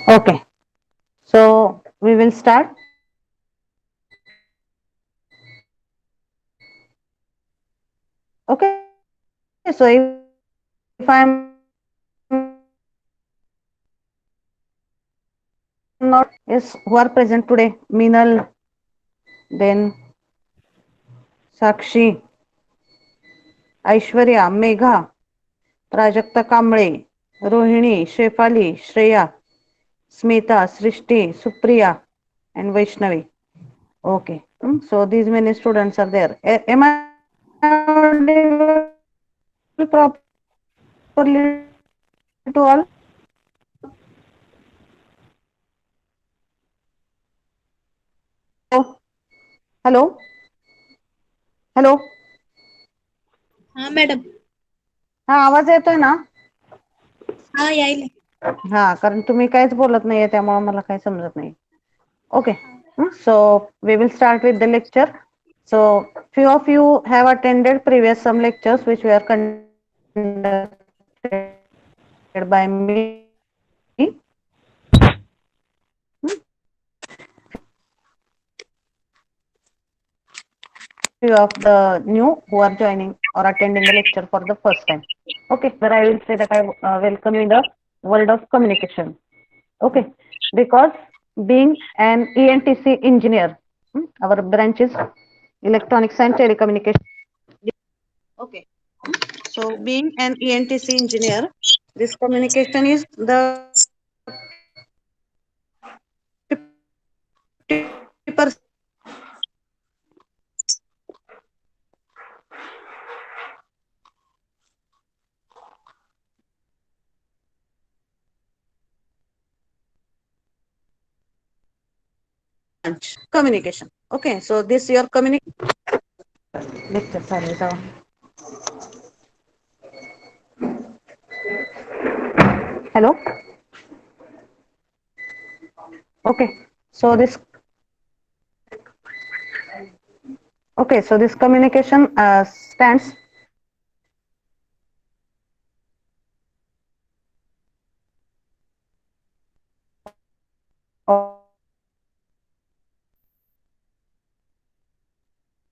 Okay, so we will start. Okay, so if I'm not is who are present today, Minal, then Sakshi, Aishwarya, Megha, Prajakta Kamble, Rohini, Shefali, Shreya, Smita, Srishti, Supriya, and Vaishnavi. Okay, so these many students are there. Am I audible properly to all? Hello, hello, hello. हाँ madam. हा आवाज येतोय ना? हा यायले. हा, कारण तुम्ही काहीच बोलत नाहीये त्यामुळे मला काही समजत नाही. Okay, so we will start with the lecture. So few of you have attended previous some lectures which were conducted by me. Few of the new who are joining or attending the lecture for the first time. Okay, but I will say that I welcome you in the world of communication. Okay, because being an ENTC engineer, our branch is electronics and telecommunication. Okay, so being an ENTC engineer, this communication is the 50% branch communication. Okay, so this your communication. Lecture चालेल जाऊ. Hello. Okay, so this communication stands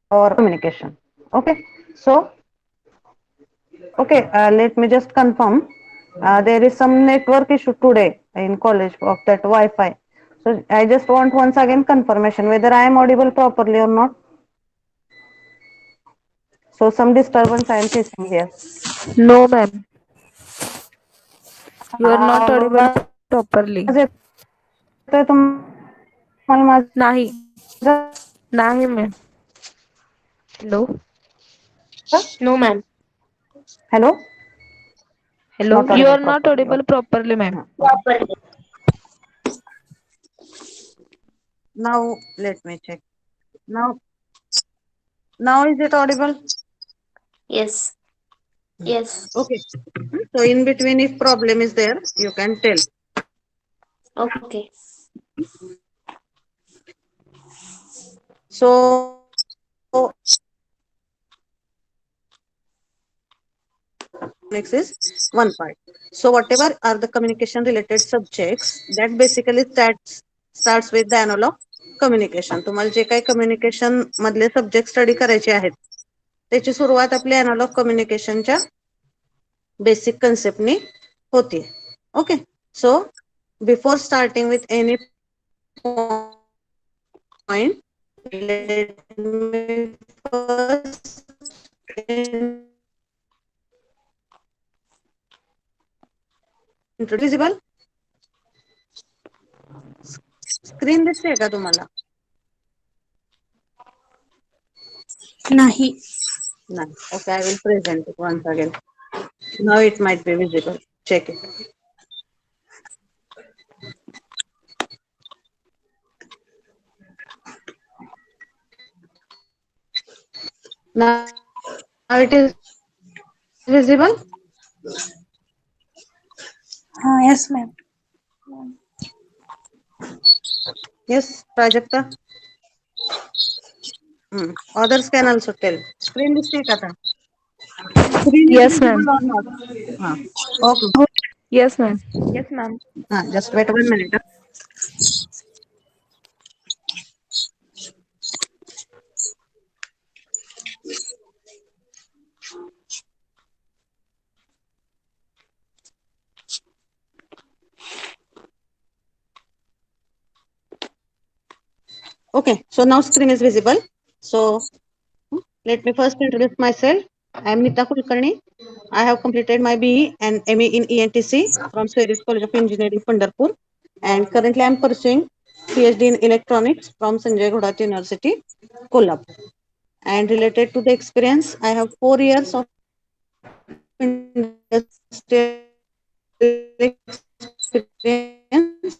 or communication. Okay, so okay, let me just confirm. There is some network issue today in college of that Wi-Fi. So I just want once again confirmation whether I am audible properly or not. So some disturbance I am facing here. No, ma'am. You are not audible आवाज properly. येतोय तुम्हाला नाही. माझा? नाही, ma'am. Hello? No, ma'am. Hello? Hello? Not You audible are not properly. audible Okay. properly, ma'am. Now let me check. Now, now is it audible? Yes. Yes. Okay. So in between, if problem is there, you can tell. Okay. So next is one part. So whatever are the communication related subjects, that basically starts with the analog communication. तुम्हाला जे काही communication मधले subject study करायचे आहेत, त्याची सुरुवात आपल्या analog communicationच्या basic concept ने होती. Okay. So before starting with any point, let me first visible screen दिसते का तुम्हाला? नाही. No. Okay, I will present it once again. Now it might be visible. Check it. Now it is visible. हा yes ma'am. Yes, Prajakta. Others can also tell. Screen दिसते का आता? Screen is Yes, ma'am. visible or not? Okay. Yes, ma'am. Yes, ma'am. Just wait 1 minute. Okay, so now screen is visible. So let me first introduce myself. I am Nita Kulkarni. I have completed my BE and ME in ENTC from Swedish College of Engineering, Pandharpur, and currently I am pursuing PhD in Electronics from Sanjay Ghodat University, Kolhapur. And related to the experience, I have 4 years of industrial experience.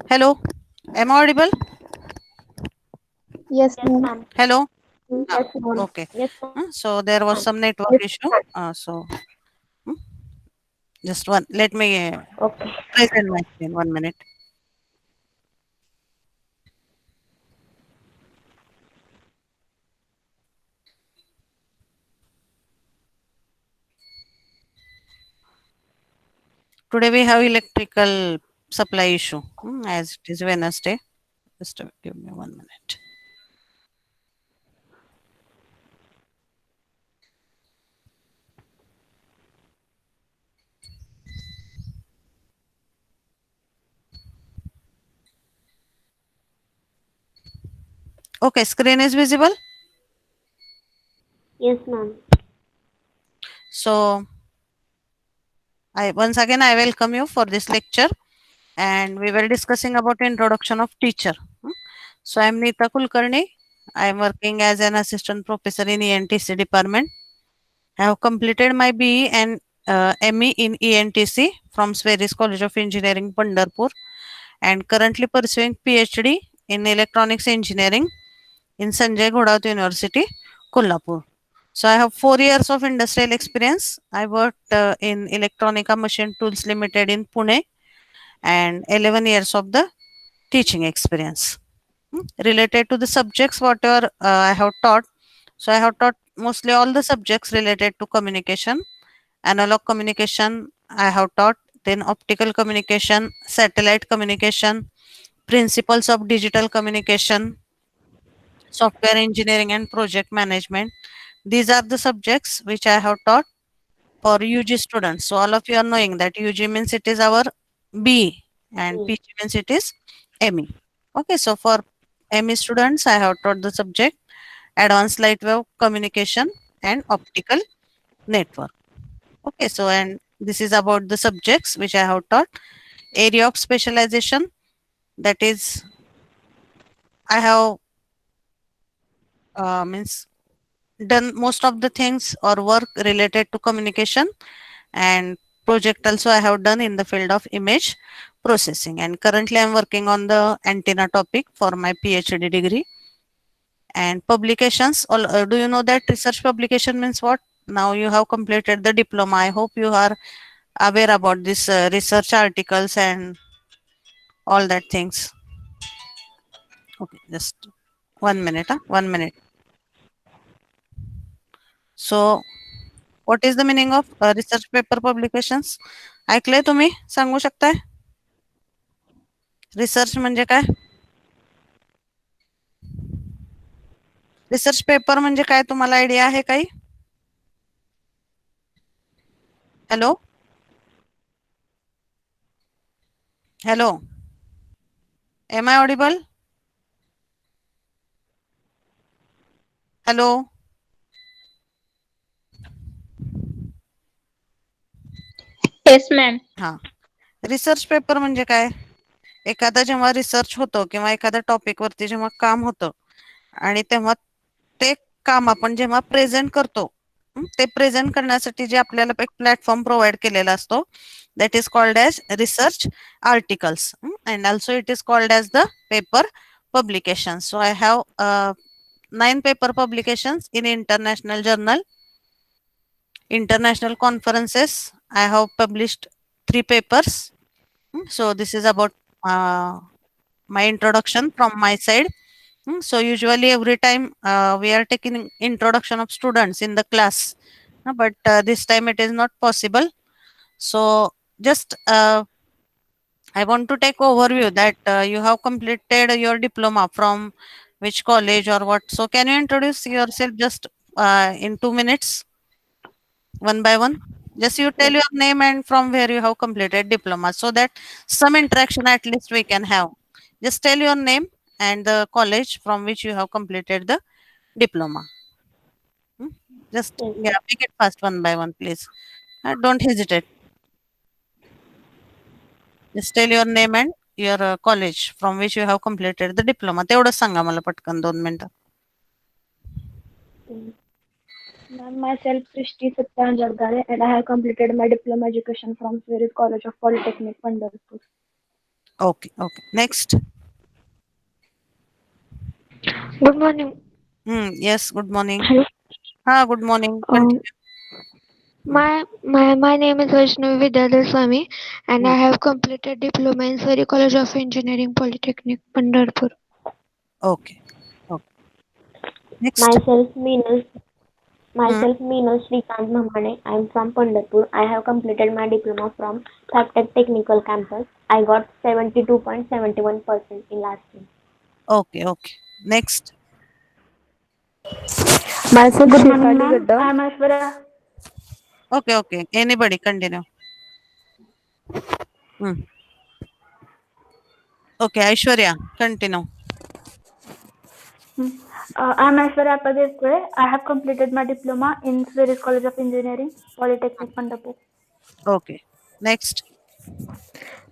Hello, am I audible? Yes, Yes, ma'am. ma'am. Hello. Yes, ma'am. Okay. Yes, ma'am. So there was some network issue. Hmm, just one. Let me Okay. present my screen. 1 minute. Today we have electrical supply issue. As it is Wednesday. Just give me 1 minute. Okay, screen is visible. Yes, ma'am. So I once again I welcome you for this lecture, and we were discussing about introduction of teacher. So I am Neeta Kulkarni. I am working as an assistant professor in ENTC department. I have completed my BE and ME in ENTC from Sveris College of Engineering, Pandharpur, and currently pursuing PhD in electronics engineering in Sanjay Ghodat University, Kolhapur. So I have 4 years of industrial experience. I worked in Electronica Machine Tools Limited in Pune, and 11 years of the teaching experience. Related to the subjects whatever I have taught. So I have taught mostly all the subjects related to communication. Analog communication I have taught, then optical communication, satellite communication, principles of digital communication, software engineering and project management. These are the subjects which I have taught for UG students. So all of you are knowing that UG means it is our B and PG means it is ME. Okay, so for ME students, I have taught the subject advanced light wave communication and optical network. Okay, so and this is about the subjects which I have taught. Area of specialization, that is I have means done most of the things or work related to communication, and project also I have done in the field of image processing, and currently I'm working on the antenna topic for my PhD degree. And publications, do you know that research publication means what? Now you have completed the diploma. I hope you are aware about this research articles and all that things. Okay, just 1 minute. 1 minute. So what is the meaning of research paper publications? ऐकलंय तुम्ही? सांगू शकताय? Research म्हणजे काय? Research paper म्हणजे काय तुम्हाला idea आहे काही? Hello? Hello? Am I audible? Hello? Yes, ma'am. हा. रिसर्च पेपर म्हणजे काय? एखादा जेव्हा रिसर्च होतो किंवा एखाद्या टॉपिक वरती जेव्हा काम होतं आणि तेव्हा ते काम आपण जेव्हा प्रेझेंट करतो, ते प्रेझेंट करण्यासाठी जे आपल्याला एक प्लॅटफॉर्म प्रोव्हाइड केलेला असतो, that is called as research articles, and also it is called as the paper publications. So I have 9 paper publications in international journal, international conferences. I have published 3 papers. So this is about my introduction from my side. So usually every time we are taking introduction of students in the class, but this time it is not possible. So just I want to take overview that you have completed your diploma from which college or what. So can you introduce yourself just in 2 minutes, one by one? Just you tell your name and from where you have completed diploma, so that some interaction at least we can have. Just tell your name and the college from which you have completed the diploma. Hmm? Just Yes. yeah, make it fast one by one, please. Don't hesitate. Just tell your name and your college from which you have completed the diploma. तेवढंच सांगा मला पटकन 2 मिनिटं. Ma'am, myself Srishti Satyan Jargare and I have completed my diploma education from Sveris College of Polytechnic, Pandharpur. Okay, okay. Next. Good morning. Yes, good morning. Hello. Good morning. Um, Continue. Hmm. my name is Vaishnavi Vidyadhar Swami, and Hmm. I have completed diploma in Surrey College of Engineering, Polytechnic, Pandharpur. Okay. Okay. Next. Myself, Meenal. Hmm. Myself, Meenal Srikanth Mamane. I am from Pandharpur. I have completed my diploma from Tech Technical Campus. I got 72.71% in last year. Okay, okay. Next. Myself Good morning, Shefali ma'am. Gadda. I am Aishwarya. Okay, okay. Anybody continue. Hmm. Okay, Aishwarya, continue. I am Aishwarya Padeskure. I have completed my diploma in Surrey College of Engineering, Polytechnic, Pandharpur. Okay. Next.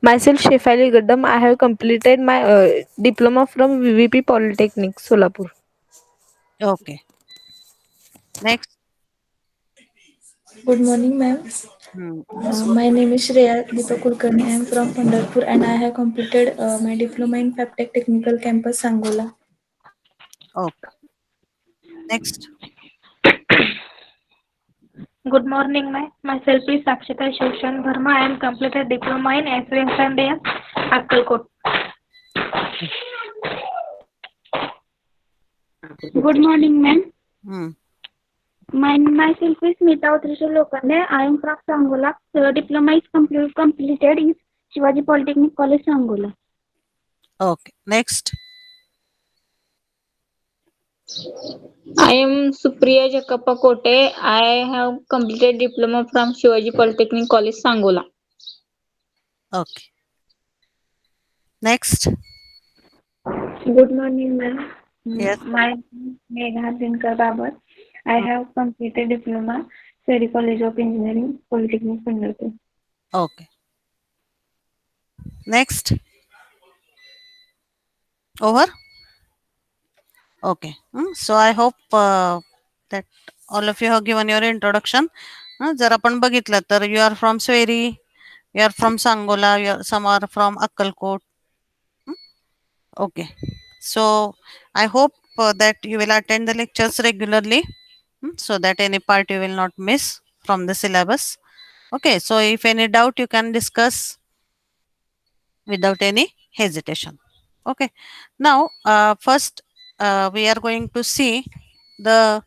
Myself Shefali Gaddam. I have completed my diploma from VVP Polytechnic, Solapur. Okay. Next. Good morning, ma'am. Hmm. Yes. My name is Shreya Deepak Kulkarni. I am from Pandharpur and I have completed my diploma in FabTech Technical Campus, Sangola. Okay. Next. Good morning, myself is Sakshita Shoshan Verma. I am completed diploma in SVSNDS, Akkalkot. Good morning, ma'am. Hmm. Myself is Smita Utrisha Lokande. I am from Sangola. The diploma is completed in Shivaji Polytechnic College, Sangola. Okay. Next. I am Supriya Jakappa Kote. I have completed diploma from Shivaji Polytechnic College, Sangola. Okay. Next. Good morning, ma'am. Yes. My name is Megha Dinkar Babar. I Hmm. have completed diploma, Surrey College of Engineering, Polytechnic, Pandharpur. Okay. Next. Over. Okay. So I hope that all of you have given your introduction. जर आपण बघितलं तर you are from Sweri, you are from Sangola, some are from Akkalkot. Okay. So I hope that you will attend the lectures regularly, so that any part you will not miss from the syllabus. Okay. So if any doubt, you can discuss without any hesitation. Okay. Now, first, we are going to see the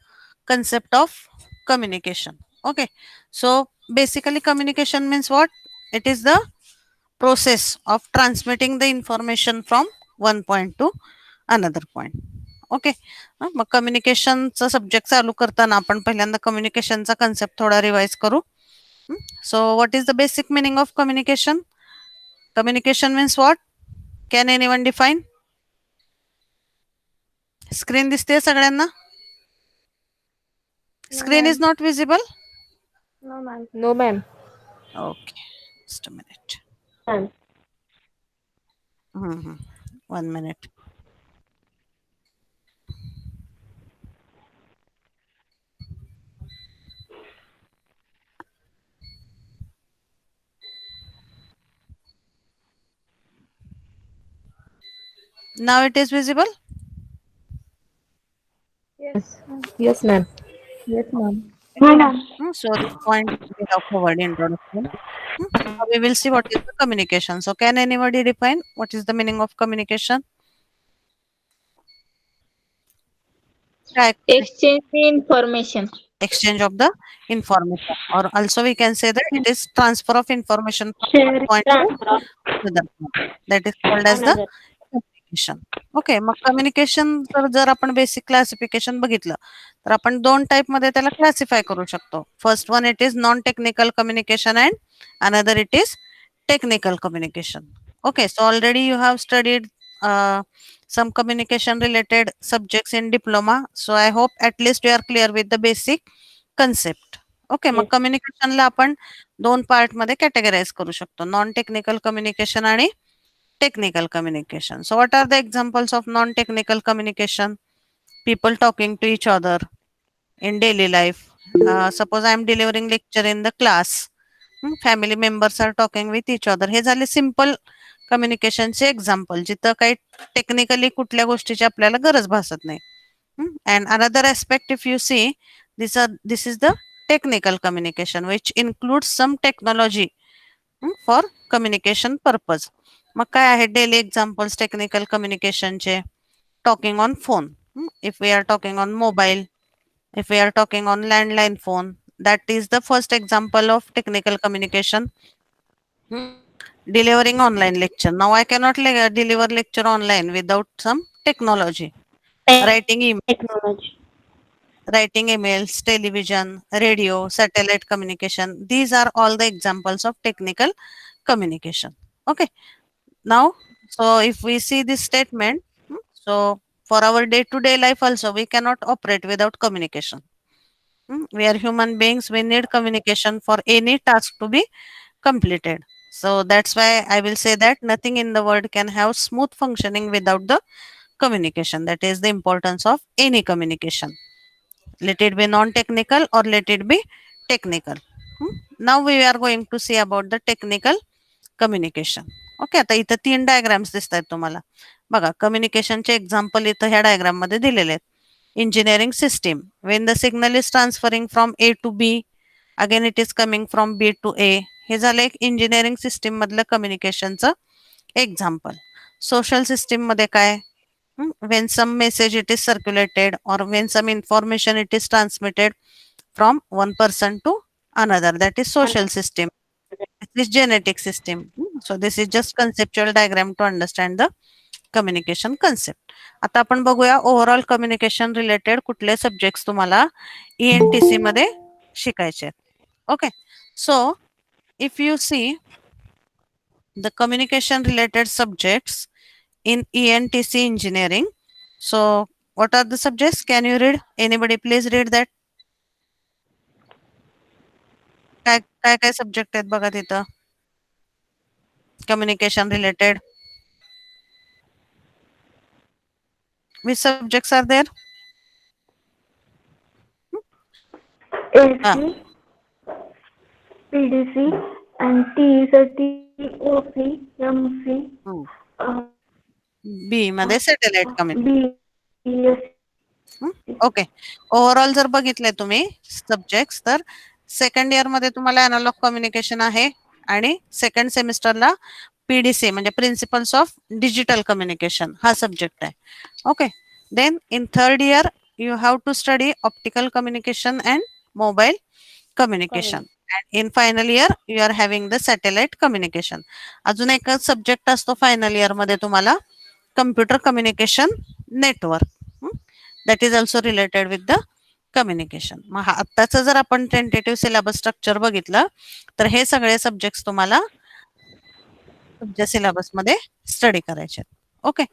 concept of communication. Okay. So basically, communication means what? It is the process of transmitting the information from one point to another point. Okay. मग कम्युनिकेशनचा subject चालू करताना आपण पहिल्यांदा कम्युनिकेशनचा concept थोडा revise करू. So what is the basic meaning of communication? Communication means what? Can anyone define? Screen दिसते सगळ्यांना? No, screen is ma'am. Not visible? No, ma'am. No, ma'am. Okay. Just a minute. Ma'am. 1 minute. Now it is visible? Yes. Yes, ma'am. Yes, ma'am. No, ma'am. So this point we have covered in introduction. Now we will see what is the communication. So can anybody define what is the meaning of communication? Right. Exchange information. Exchange of the information, or also we can say that it is transfer of information from one Sharing. point to Transfer of another point. That is called as the another. Communication. Okay. Mug communication जर आपण basic classification बघितलं तर आपण दोन type मध्ये त्याला classify करू शकतो. First one it is non technical communication and another it is technical communication. Okay. So already you have studied some communication related subjects in diploma, so I hope at least you are clear with the basic concept. Okay. Mug Yes. कम्युनिकेशनला आपण दोन part मध्ये कॅटेगराइज करू शकतो, non technical communication आणि technical communication. So what are the examples of non-technical communication? People talking to each other in daily life. Suppose I am delivering lecture in the class. Family members are talking with each other. हे झाले simple कम्युनिकेशनचे example जिथं काही technically कुठल्या गोष्टीची आपल्याला गरज भासत नाही. And another aspect if you see this is the technical communication which includes some technology for communication purpose. मग काय आहे डेली एक्झाम्पल्स टेक्निकल कम्युनिकेशनचे? Talking on phone, if we are talking on mobile, if we are talking on landline phone, that is the first example of technical communication. Delivering online lecture, now I cannot deliver lecture online without some technology. Technology. Writing emails, television, radio, satellite communication, these are all the examples of technical communication. Okay, now so if we see this statement, so for our day-to-day life also we cannot operate without communication. We are human beings, we need communication for any task to be completed. So that's why I will say that nothing in the world can have smooth functioning without the communication. That is the importance of any communication. Let it be non-technical or let it be technical. Now we are going to see about the technical communication. Okay, आता इथं 3 diagrams दिसत आहेत तुम्हाला. बघा, कम्युनिकेशनचे example इथं ह्या diagram मध्ये दिलेले आहेत. Engineering system, when the signal is transferring from A to B, again it is coming from B to A. हे झालं एक इंजिनिअरिंग सिस्टीम मधलं कम्युनिकेशनचं एक्झाम्पल. सोशल सिस्टीम मध्ये काय? when some message it is circulated or when some information it is transmitted from one person to another, that is social system. This is genetic system. So this is just conceptual diagram to understand the communication concept. आता आपण बघूया overall communication related कुठले subjects तुम्हाला ENTC मध्ये शिकायचे आहेत. Okay, so if you see the communication related subjects in ENTC engineering, so what are the subjects? Can you read? Anybody please read that. काय काय सब्जेक्ट आहेत बघा तिथं communication related. Which subjects are there? LC, PDC, and TOC, MC, B मध्ये satellite communication. BS. Okay, overall जर बघितले तुम्ही subjects तर सेकंड इयर मध्ये तुम्हाला अॅनालॉग कम्युनिकेशन आहे आणि सेकंड सेमिस्टरला PDC म्हणजे प्रिन्सिपल्स ऑफ डिजिटल कम्युनिकेशन हा सब्जेक्ट आहे. Okay, then in third year you have to study optical communication and mobile communication. And in final year you are having the satellite communication. अजून एक subject असतो final year मध्ये तुम्हाला computer communication network. That is also related with the communication. मग आत्ताच जर आपण tentative syllabus structure बघितलं तर हे सगळे सब्जेक्ट्स तुम्हाला तुमच्या सिलेबस मध्ये स्टडी करायचे. ओके,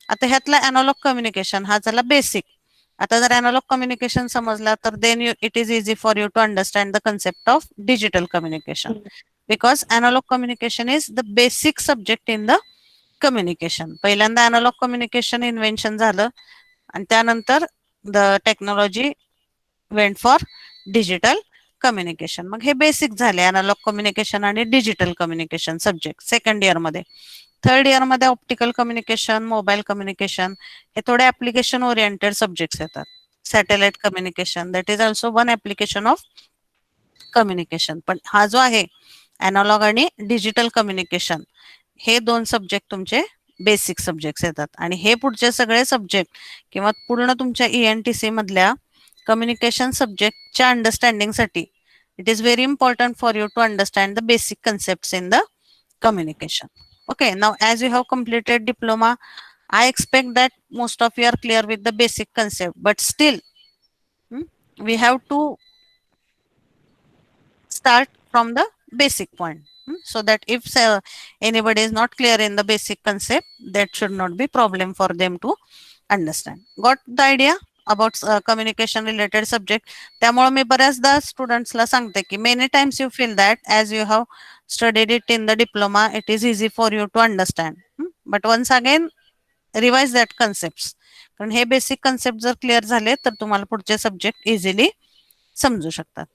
आता ह्यातला अॅनालॉग कम्युनिकेशन हा झाला बेसिक. आता जर अॅनालॉग कम्युनिकेशन समजला तर then it is easy for you to understand the concept of digital communication, because analogue communication is the basic subject in the communication. पहिल्यांदा अॅनालॉग कम्युनिकेशन इन्व्हेन्शन झालं आणि त्यानंतर the technology went for digital communication. मग हे basic झाले analogue communication आणि digital communication subject second year मध्ये. Third year मध्ये ऑप्टिकल कम्युनिकेशन, मोबाईल कम्युनिकेशन हे थोडे ऍप्लिकेशन ओरिएंटेड सब्जेक्ट्स येतात. Satellite communication that is also one application of communication. पण हा जो आहे अॅनालॉग आणि डिजिटल कम्युनिकेशन हे दोन सब्जेक्ट तुमचे बेसिक सब्जेक्ट्स येतात. आणि हे पुढचे सगळे सब्जेक्ट किंवा पूर्ण तुमच्या ENTC मधल्या कम्युनिकेशन सब्जेक्टच्या अंडरस्टँडिंग साठी it is very important for you to understand the basic concept in the communication. Okay, now as you have completed diploma, I expect that most of you are clear with the basic concept, but still we have to start from the basic point, so that if anybody is not clear in the basic concept, that should not be problem for them to understand. Got the idea about communication related subject? त्यामुळे मी बऱ्याचदा स्टुडंट्सला सांगते की many times you feel that as you have studied it in the diploma, it is easy for you to understand. But once again revise that concepts. कारण हे basic concept जर clear झाले तर तुम्हाला पुढचे सब्जेक्ट इझिली समजू शकतात.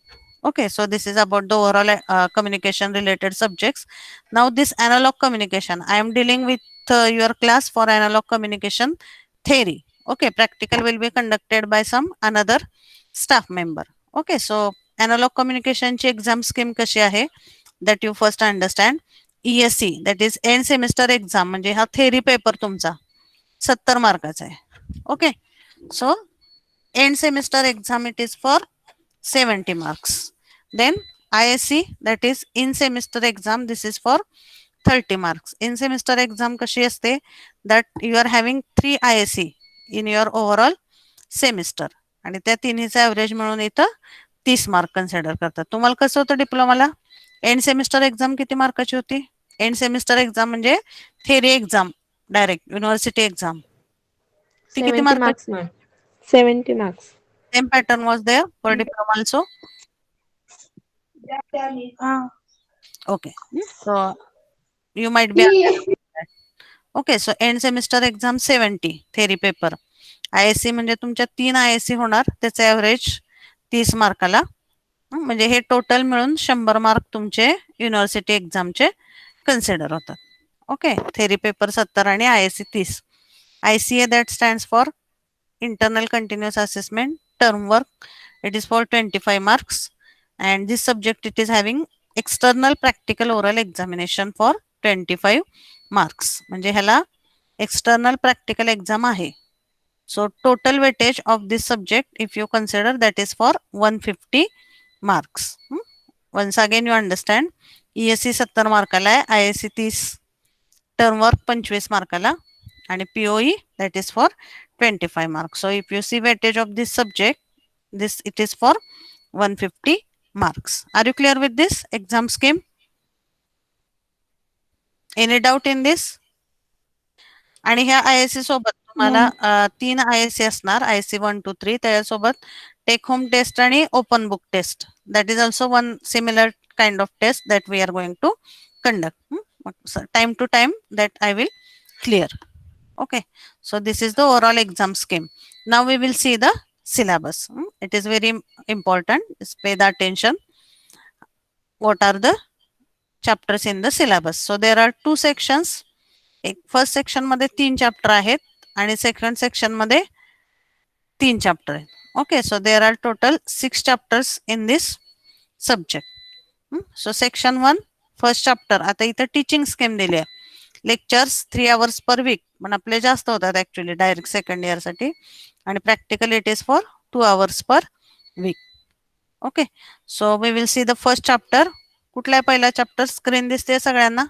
Okay, so this is about the overall communication related subjects. Now this analog communication, I am dealing with your class for analog communication theory. Okay, practical will be conducted by some another staff member. Okay, so analog communication ची exam scheme कशी आहे that you first understand. ESC, that is end semester exam, म्हणजे हा theory paper तुमचा 70 मार्काचा आहे. Okay, so end semester exam it is for 70 marks. Then ISC, that is in semester exam, this is for 30 marks. In semester exam कशी असते that you are having 3 ISC in your overall semester आणि त्या तिन्हीचा average मिळून इथं 30 mark consider करतात. तुम्हाला कसं होतं डिप्लोमाला एंड सेमिस्टर एक्झाम किती मार्काची होती? एंड सेमिस्टर एक्झाम म्हणजे theory exam direct university exam. ती किती 70 mark? marks, ma'am. 70 marks. Same pattern was there for diploma also. Okay, so you might be okay. So end semester exam 70 theory paper. ISC म्हणजे तुमच्या 3 ISC होणार, त्याचे average 30 मार्काला. म्हणजे हे total मिळून 100 mark तुमचे university एक्झामचे consider होतात. ओके, थेरी पेपर 70 आणि ISC 30. ICA that stands for internal continuous assessment term work. It is for 25 marks and this subject it is having external practical oral examination for 25 marks. म्हणजे ह्याला external practical exam आहे. So total weightage of this subject if you consider that is for 150 marks. Once again you understand ESC 70 मार्काला आहे, ISC 30, term work 25 मार्काला आणि POE that is for 25 marks. So if you see weightage of this subject, this it is for 150 marks. Are you clear with this exam scheme? Any doubt in this? आणि ह्या ISC सोबत तुम्हाला 3 ISC असणार, ISC 1, 2, 3. त्याच्यासोबत take home test आणि open book test. That is also one similar kind of test that we are going to conduct. Time to time that I will clear. Okay, so this is the overall exam scheme. Now we will see the syllabus. It is very important. Just pay the attention. What are the chapters in the syllabus? So there are 2 sections. एक first section मध्ये 3 chapter आहेत आणि second section मध्ये 3 chapter आहेत. Okay, so there are total 6 chapters in this subject. So section 1 first chapter. आता इथं teaching scheme दिली आहे. लेक्चर्स 3 hours पर वीक, पण आपले जास्त होतात ऍक्च्युली डायरेक्ट सेकंड इयर साठी, आणि practical it is for 2 hours per week. Okay, so we will see the first chapter. कुठला आहे पहिला चॅप्टर? स्क्रीन दिसते सगळ्यांना?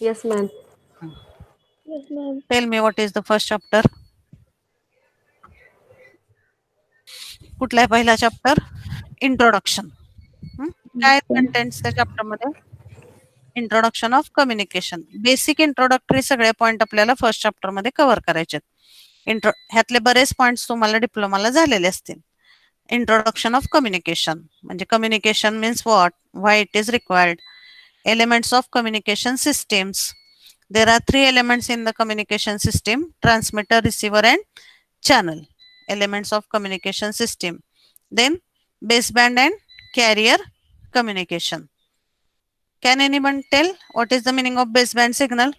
Yes, ma'am. Tell me what is the first chapter? कुठला आहे पहिला चॅप्टर? इंट्रोडक्शन. काय कंटेंट्स त्या चॅप्टर मध्ये? Introduction of communication. Basic introductory सगळे पॉइंट आपल्याला फर्स्ट चॅप्टर मध्ये कव्हर करायचे. ह्यातले बरेच पॉइंट्स तुम्हाला डिप्लोमाला झालेले असतील. इंट्रोडक्शन ऑफ कम्युनिकेशन म्हणजे communication means what, why it is required, elements of communication systems. There are 3 elements in the communication system: transmitter, receiver and channel. Elements of communication system. Then baseband and carrier communication. Can anyone tell what is the meaning of baseband signal?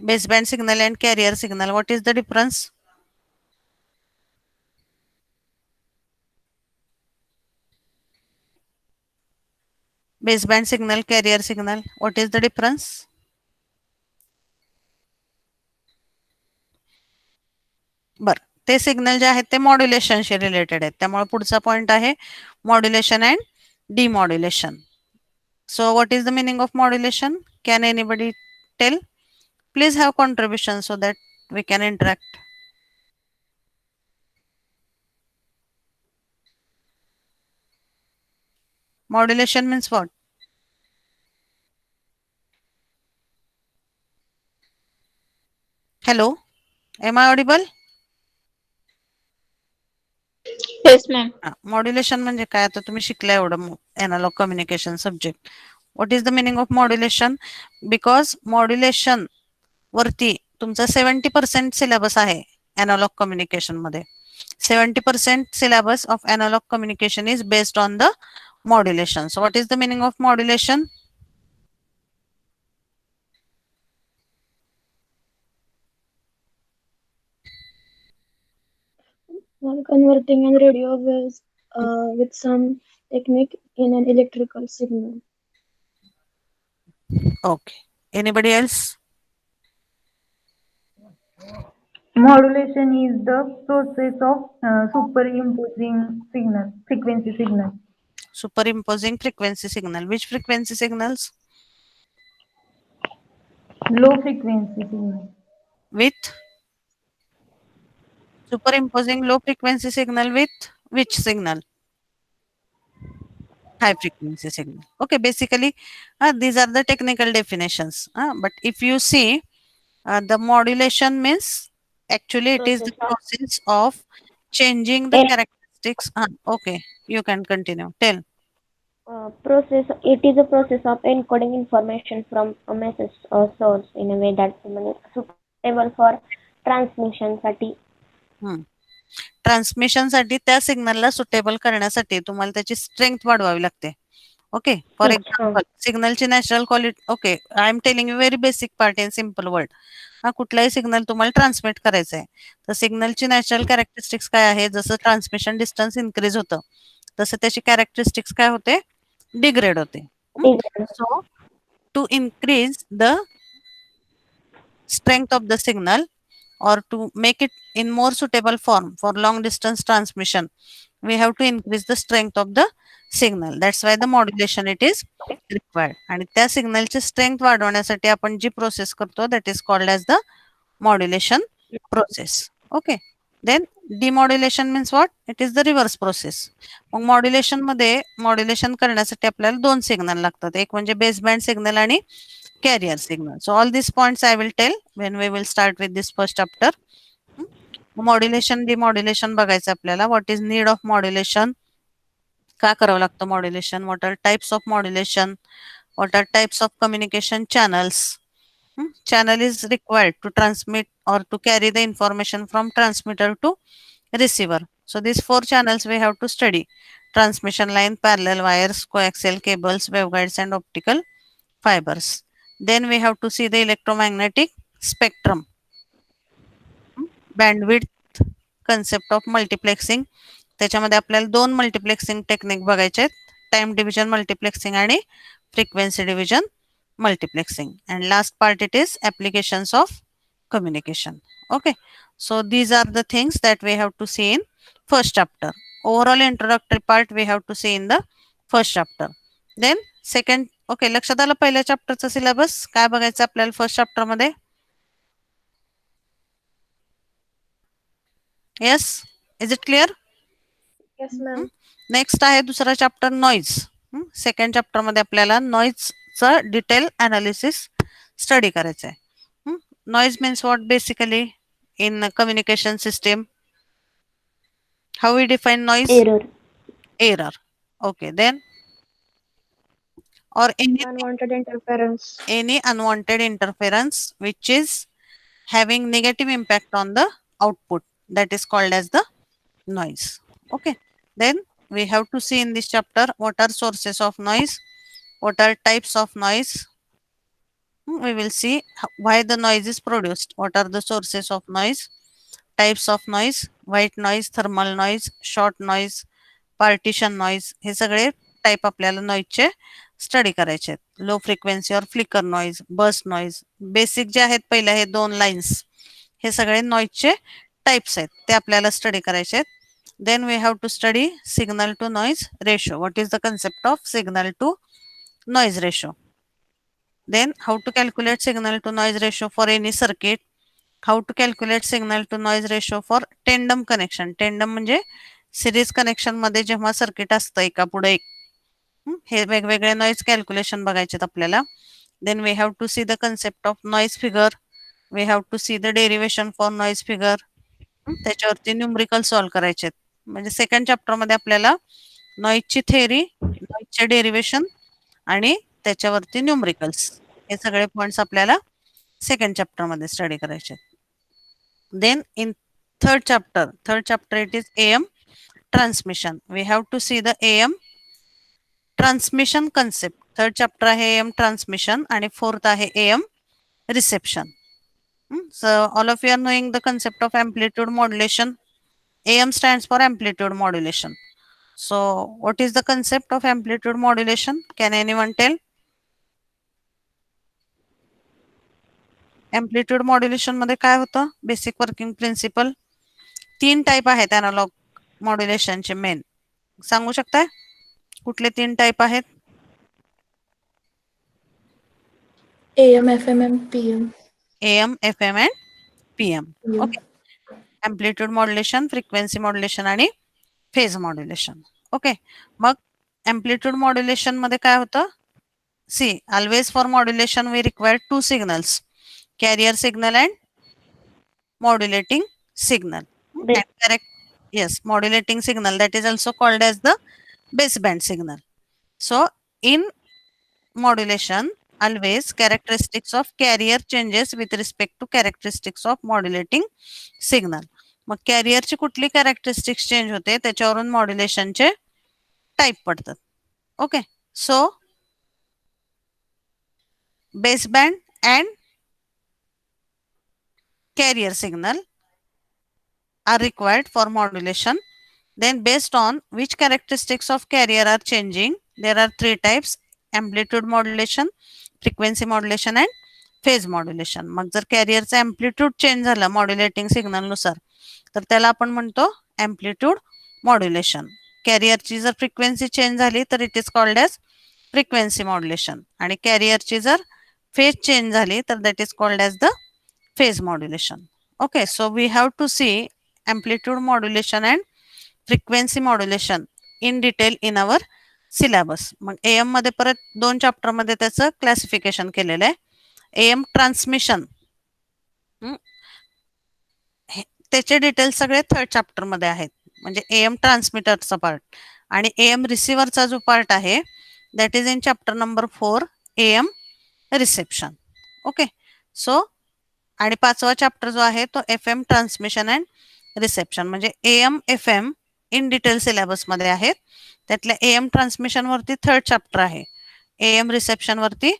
Baseband signal and carrier signal, what is the difference? Baseband signal, carrier signal, what is the difference? बर, ते signal जे आहेत ते मॉड्युलेशनशी related आहेत, त्यामुळे पुढचा point आहे modulation and demodulation. So what is the meaning of modulation? Can anybody tell? Please have contribution so that we can interact. Modulation means what? Hello, am I audible? Yes, ma'am. Modulation म्हणजे काय? आता तुम्ही शिकला एवढं analogue communication subject. What is the meaning of modulation? Because modulation वरती तुमचा 70% syllabus आहे analog communication मध्ये. 70% syllabus of analog communication is based on the modulation. So what is the meaning of modulation? Converting an radio waves with some technique in an electrical signal. Okay. Anybody else? Modulation is the process of superimposing frequency signal. Superimposing frequency signal. Which frequency signals? Low frequency signal. With superimposing low frequency signal with which signal? High frequency signal. Okay, basically these are the technical definitions. But if you see the modulation means actually it is the process of changing the characteristics. Okay, you can continue. Tell. It is a process of encoding information from a message or source in a way that is suitable for transmission साठी. Transmission साठी त्या सिग्नलला suitable करण्यासाठी तुम्हाला त्याची strength वाढवावी लागते. Okay, for example सिग्नलची natural quality. Okay, I am telling you very basic part in simple word. कुठलाही सिग्नल तुम्हाला ट्रान्समिट करायचं आहे तर सिग्नलची नॅचरल कॅरेक्टरिस्टिक्स काय आहे, जसं ट्रान्समिशन डिस्टन्स इन्क्रीज होतं तसं त्याची कॅरेक्टरिस्टिक्स काय होते, डिग्रेड होते. So to increase the strength of the signal or to make it in more suitable form for long distance transmission, we have to increase the strength of the signal. That's why the modulation it is required. आणि त्या सिग्नलची strength वाढवण्यासाठी आपण जी process करतो that is called as the modulation process. Okay, then demodulation means what? It is the reverse process. Mug modulation मध्ये modulation करण्यासाठी आपल्याला दोन सिग्नल लागतात, एक म्हणजे बेसबँड सिग्नल आणि carrier signal. So all these points I will tell when we will start with this first chapter. Modulation, demodulation बघायचं आपल्याला. What is need of modulation? का करावं लागतं modulation? What are types of modulation? What are types of communication channels? Channel is required to transmit or to carry the information from transmitter to receiver. So these 4 channels we have to study: transmission line, parallel wires, coaxial cables, waveguides and optical fibers. Then we have to see the electromagnetic spectrum, bandwidth, concept of multiplexing. त्याच्यामध्ये आपल्याला 2 multiplexing technique बघायचे आहेत, time division multiplexing आणि frequency division multiplexing. And last part it is applications of communication. Okay, so these are the things that we have to see in first chapter. Overall introductory part we have to see in the first chapter. Then second, okay, लक्षात आलं पहिल्या चॅप्टरचा syllabus काय बघायचं आपल्याला first chapter मध्ये? Yes, is it clear? Yes, ma'am. Next आहे दुसरा chapter noise. Second chapter मध्ये आपल्याला नॉइजचं डिटेल अनालिसिस स्टडी करायचं आहे. Noise means what basically in communication system? How we define noise? Error. Okay, then or any unwanted interference which is having negative impact on the output, that is called as the noise. Okay, then we have to see in this chapter what are sources of noise, what are types of noise. We will see why the noise is produced, what are the sources of noise, types of noise, white noise, thermal noise, short noise, partition noise. हे सगळे type आपल्याला नॉइजचे study करायचे आहेत. Low frequency और flicker noise, burst noise, basic जे आहेत पहिल्या हे 2 लाईन्स, हे सगळे नॉइजचे टाइप्स आहेत, ते आपल्याला स्टडी करायचे आहेत. Then we have to study signal to noise ratio. What is the concept of signal to noise ratio? Then how to calculate signal to noise ratio for any circuit, how to calculate signal to noise ratio for tandem connection. Tandem म्हणजे series connection मध्ये जेव्हा circuit असतं एका पुढे एक, हे वेगवेगळे noise calculation बघायचे आपल्याला. Then we have to see the concept of noise figure, we have to see the derivation for noise figure. त्याच्यावरती न्यूमरिकल सॉल्व्ह करायचे. म्हणजे सेकंड चॅप्टर मध्ये आपल्याला नॉइजची थेअरी, नॉइजचे डेरिवेशन आणि त्याच्यावरती न्यूमरिकल्स, हे सगळे पॉइंट्स आपल्याला सेकंड चॅप्टर मध्ये स्टडी करायचे. Then in third chapter it is AM transmission. We have to see the AM transmission concept. Third chapter आहे AM transmission आणि fourth आहे AM reception. So all of you are knowing the concept of amplitude modulation. AM stands for amplitude modulation. So what is the concept of amplitude modulation? Can anyone tell? Amplitude modulation मध्ये काय होतं? Basic working principle. 3 type आहेत analogue मॉड्युलेशनचे main. सांगू शकताय कुठले 3 type आहेत? AM, FM and PM. AM, FM and PM. Okay. Amplitude modulation, frequency modulation आणि phase modulation. Okay. मग amplitude modulation मध्ये काय होतं? See, always for modulation we require 2 signals. Carrier signal and modulating signal. And correct. Yes, modulating signal, that is also called as the baseband signal. So in modulation, always characteristics of carrier changes with respect to characteristics of modulating signal. Mug carrier ची कुठली characteristics change होते त्याच्यावरून modulation चे type पडतात. Okay, so baseband and carrier signal are required for modulation. Then based on which characteristics of carrier are changing, there are 3 types: amplitude modulation, frequency modulation and phase modulation. मग जर कॅरियरचा amplitude change झाला modulating signal नुसार तर त्याला आपण म्हणतो amplitude modulation. कॅरियरची जर frequency change झाली तर it is called as frequency modulation आणि कॅरियरची जर फेज चेंज झाली तर that is called as the phase modulation. Okay, so we have to see amplitude modulation and frequency modulation in detail in our syllabus. Mug AM मध्ये परत 2 chapter मध्ये त्याचं classification केलेलं आहे. AM ट्रान्समिशन त्याचे details सगळे 3rd चॅप्टर मध्ये आहेत. म्हणजे AM ट्रान्समिटरचा पार्ट आणि AM रिसिव्हरचा जो पार्ट आहे that is in chapter number 4 AM reception. Okay, so आणि 5वा चॅप्टर जो आहे तो FM ट्रान्समिशन अँड रिसेप्शन म्हणजे AM FM इन डिटेल सिलेबस मध्ये आहेत. त्यातल्या AM ट्रान्समिशन वरती 3rd चॅप्टर आहे, AM रिसेप्शन वरती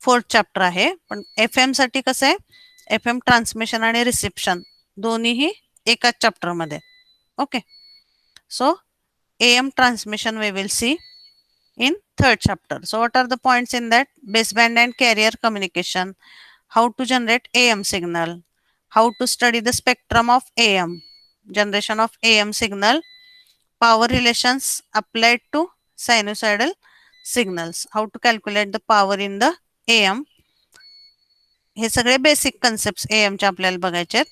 4th चॅप्टर आहे. पण FM साठी कसं आहे FM ट्रान्समिशन आणि रिसेप्शन दोन्हीही एकाच चॅप्टर मध्ये. Okay, so AM transmission we will see in 3rd chapter. So what are the points in that? Baseband and carrier communication, how to generate AM signal, how to study the spectrum of AM, generation of AM signal, power relations applied to sinusoidal signals, how to calculate the power in the AM. हे सगळे basic concepts AM चे आपल्याला बघायचे आहेत.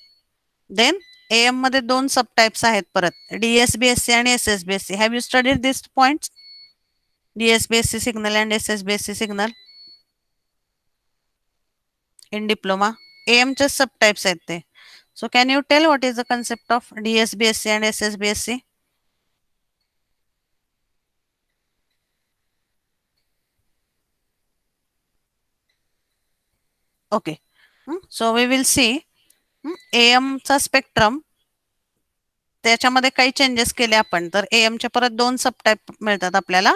Then AM मध्ये 2 सब types आहेत परत, DSBSC आणि SSBSC. Have you studied this points? DSBSC signal and SSBSC signal in diploma. AM चे सब टाइप्स आहेत ते. So can you tell what is the concept of DSBSC and SSBSC? Okay, so we will see AM चा spectrum. त्याच्यामध्ये काही changes केले आपण तर AM चे परत 2 सब टाइप मिळतात आपल्याला,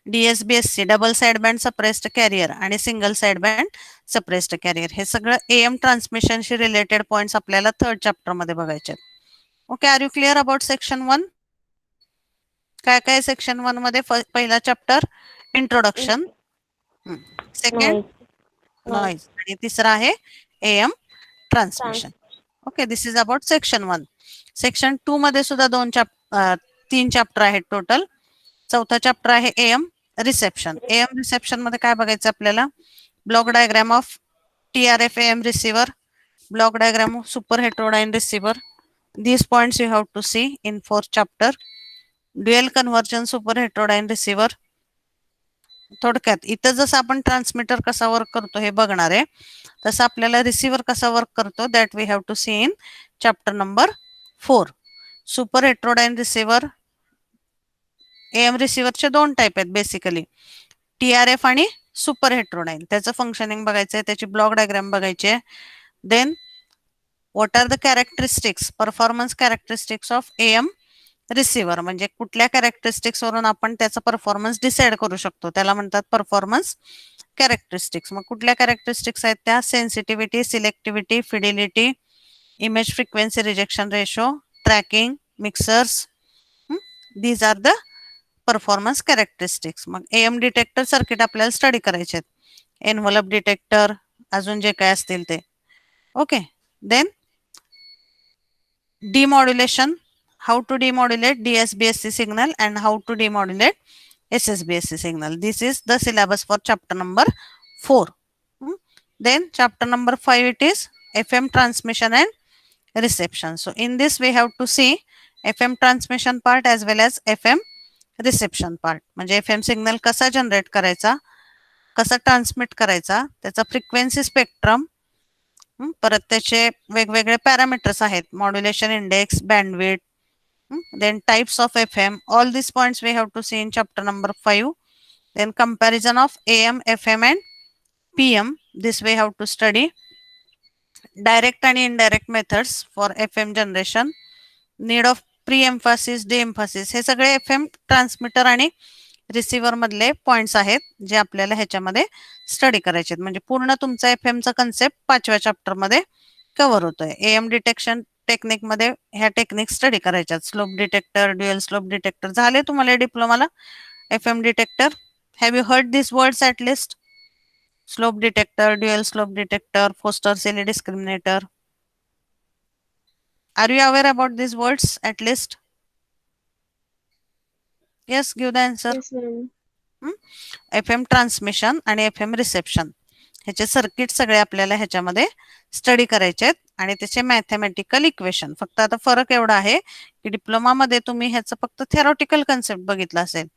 DSBSC double side band suppressed carrier आणि single side band suppressed carrier. हे सगळं AM ट्रान्समिशनशी रिलेटेड पॉइंट्स आपल्याला 3rd चॅप्टर मध्ये बघायचे. Okay, are you clear about section 1? काय काय सेक्शन 1 मध्ये? पहिला चॅप्टर इंट्रोडक्शन, सेकंड नॉइज आणि तिसरा आहे AM transmission. Okay, this is about section 1. Section 2 मध्ये सुद्धा 3 चॅप्टर आहेत टोटल. चौथा चॅप्टर आहे AM रिसेप्शन. AM रिसेप्शन मध्ये काय बघायचं आपल्याला? Block diagram of TRF AM receiver, block diagram of super heterodyne receiver. These points you have to see in 4th chapter. Dual conversion super heterodyne receiver. थोडक्यात इथं जसं आपण transmitter कसा work करतो हे बघणार आहे, तसं आपल्याला रिसिव्हर कसा वर्क करतो that we have to see in chapter number 4. Super heterodyne receiver. AM रिसिव्हरचे 2 टाइप आहेत बेसिकली, TRF आणि सुपर हेट्रोडाइन. त्याचं फंक्शनिंग बघायचं आहे, त्याची ब्लॉक डायग्राम बघायची आहे. Then what are the characteristics, performance characteristics of AM receiver, म्हणजे कुठल्या कॅरेक्टरिस्टिक्स वरून आपण त्याचा परफॉर्मन्स डिसाइड करू शकतो, त्याला म्हणतात परफॉर्मन्स कॅरेक्टरिस्टिक्स. मग कुठल्या कॅरेक्टरिस्टिक्स आहेत त्या? Sensitivity, selectivity, fidelity, image frequency rejection ratio, tracking, mixers. These are the performance characteristics. मग AM डिटेक्टर सर्किट आपल्याला स्टडी करायचे आहेत. एनव्हलप डिटेक्टर, अजून जे काय असतील ते. Okay, then demodulation, how to demodulate DSBSC signal and how to demodulate SSBSC signal. This is the syllabus for chapter number 4. Then chapter number 5, it is FM transmission and reception. So in this we have to see FM transmission part as well as FM reception part. म्हणजे FM signal कसा generate करायचा, कसा transmit करायचा, त्याचा frequency spectrum, परत त्याचे वेगवेगळे parameters आहेत, modulation index, bandwidth, then types of FM. All these points we have to see in chapter number 5. Then comparison of AM, FM and PM. This we have to study. Direct and indirect methods for FM generation. Need of pre-emphasis, de-emphasis. हे सगळे FM transmitter आणि receiver मधले points आहेत जे आपल्याला ह्याच्यामध्ये study करायचे आहेत. म्हणजे पूर्ण तुमचा FM चा कन्सेप्ट 5व्या चॅप्टर मध्ये कव्हर होतोय. AM डिटेक्शन टेक्निक मध्ये ह्या टेक्निक स्टडी करायच्या. Slope detector, dual slope detector झाले तुम्हाला डिप्लोमाला. FM detector, have you heard this words at least? Slope detector, dual slope detector, Foster Seeley discriminator. Are you aware about this words at least? Yes, give the answer. Yes, ma'am. FM transmission आणि FM reception ह्याचे circuit सगळे आपल्याला ह्याच्यामध्ये study करायचे आहेत आणि त्याचे mathematical equation. फक्त आता फरक एवढा आहे की डिप्लोमा मध्ये तुम्ही ह्याचं फक्त थेरॉटिकल कन्सेप्ट बघितला असेल,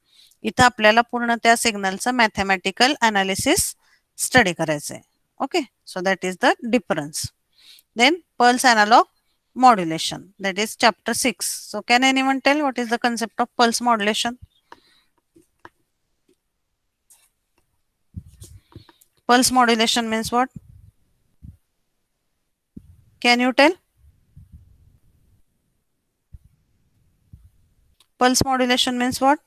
इथं आपल्याला पूर्ण त्या सिग्नलचं मॅथमॅटिकल अनालिसिस स्टडी करायचंय. Okay, so that is the difference. Then pulse analogue modulation, that is chapter 6. So can anyone tell what is the concept of pulse modulation? Pulse modulation means what? Can you tell? Pulse modulation means what?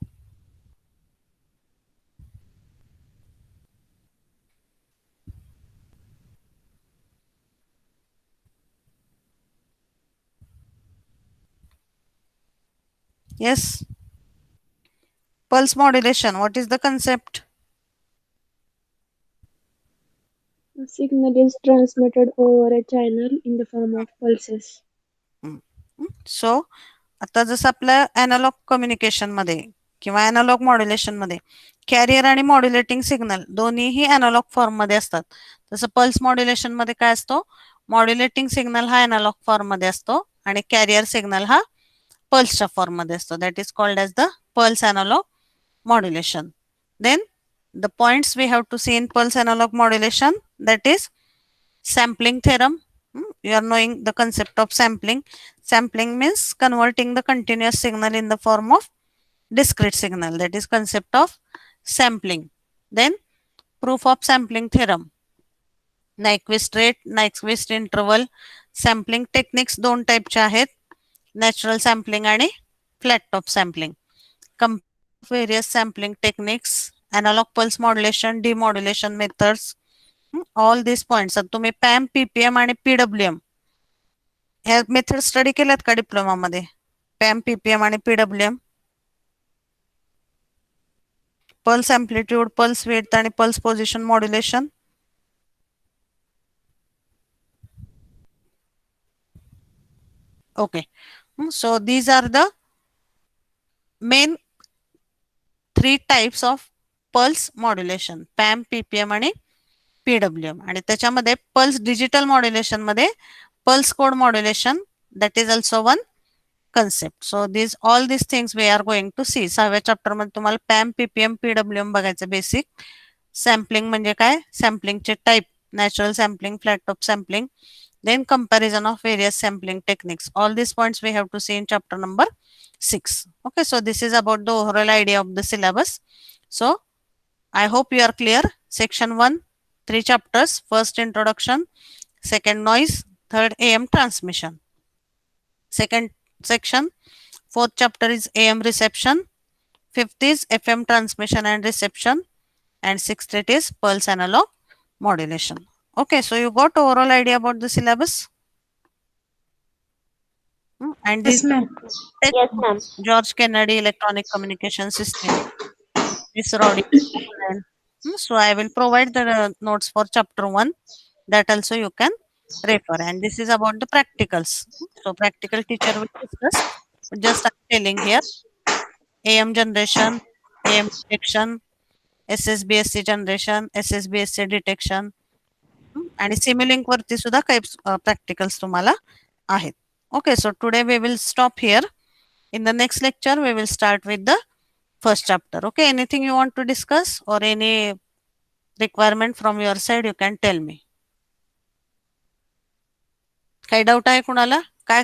Yes. Pulse modulation, what is the concept? A signal is transmitted over a channel in the form of pulses. So आता जसं आपल्या analogue communication मध्ये किंवा analogue modulation मध्ये career आणि modulating signal दोन्हीही analogue form मध्ये असतात, तसं पल्स मॉड्युलेशन मध्ये काय असतो? मॉड्युलेटिंग सिग्नल हा अॅनालॉग फॉर्म मध्ये असतो आणि कॅरियर सिग्नल हा पल्सच्या फॉर्म मध्ये असतो. That is called as the pulse analogue modulation. Then the points we have to see in pulse analogue modulation, that is sampling theorem. You are knowing the concept of sampling. Sampling means converting the continuous signal in the form of discrete signal. That is concept of sampling. Then proof of sampling theorem. Nyquist rate, Nyquist interval. Sampling techniques दोन टाइपचे आहेत, natural sampling आणि flat top sampling. Various sampling techniques, analog pulse modulation, demodulation methods. All this points तुम्ही PAM, PPM आणि PWM ह्या method study केल्यात का diploma मध्ये? पॅम, पीपीएम आणि PWM, pulse amplitude, pulse width आणि pulse position modulation. Okay, so these are the main 3 types of pulse modulation, PAM, PPM आणि PWM. आणि त्याच्यामध्ये पल्स डिजिटल मॉड्युलेशन मध्ये pulse code modulation, that is also one concept. So this all this things we are going to see. 6व्या chapter मध्ये तुम्हाला PAM, PPM, PWM बघायचं basic. Sampling म्हणजे काय, सॅम्पलिंगचे type, natural sampling, flat top sampling, then comparison of various sampling techniques. All these points we have to see in chapter number 6. Okay, so this is about the overall idea of the syllabus. So I hope you are clear. Section 1, 3 chapters. First introduction, second noise, Third, AM transmission. Second section, fourth chapter is AM reception. Fifth is FM transmission and reception. And sixth it is pulse analog modulation. Okay, so you got overall idea about the syllabus? And Yes, this ma'am. Yes, ma'am. George Kennedy Electronic Communication System. This Roddy. So I will provide the notes for chapter 1, that also you can refer, and this is about the practicals. So practical teacher will discuss. Just I'm telling here, AM generation, AM detection, SSBSC generation, SSBSC detection, आणि सिम्युलिंक वरती सुद्धा काही practicals तुम्हाला आहेत. Okay, so today we will stop here. In the next lecture, we will start with the first chapter. Okay, anything you want to discuss or any requirement from your side, you can tell me. काही doubt आहे कुणाला?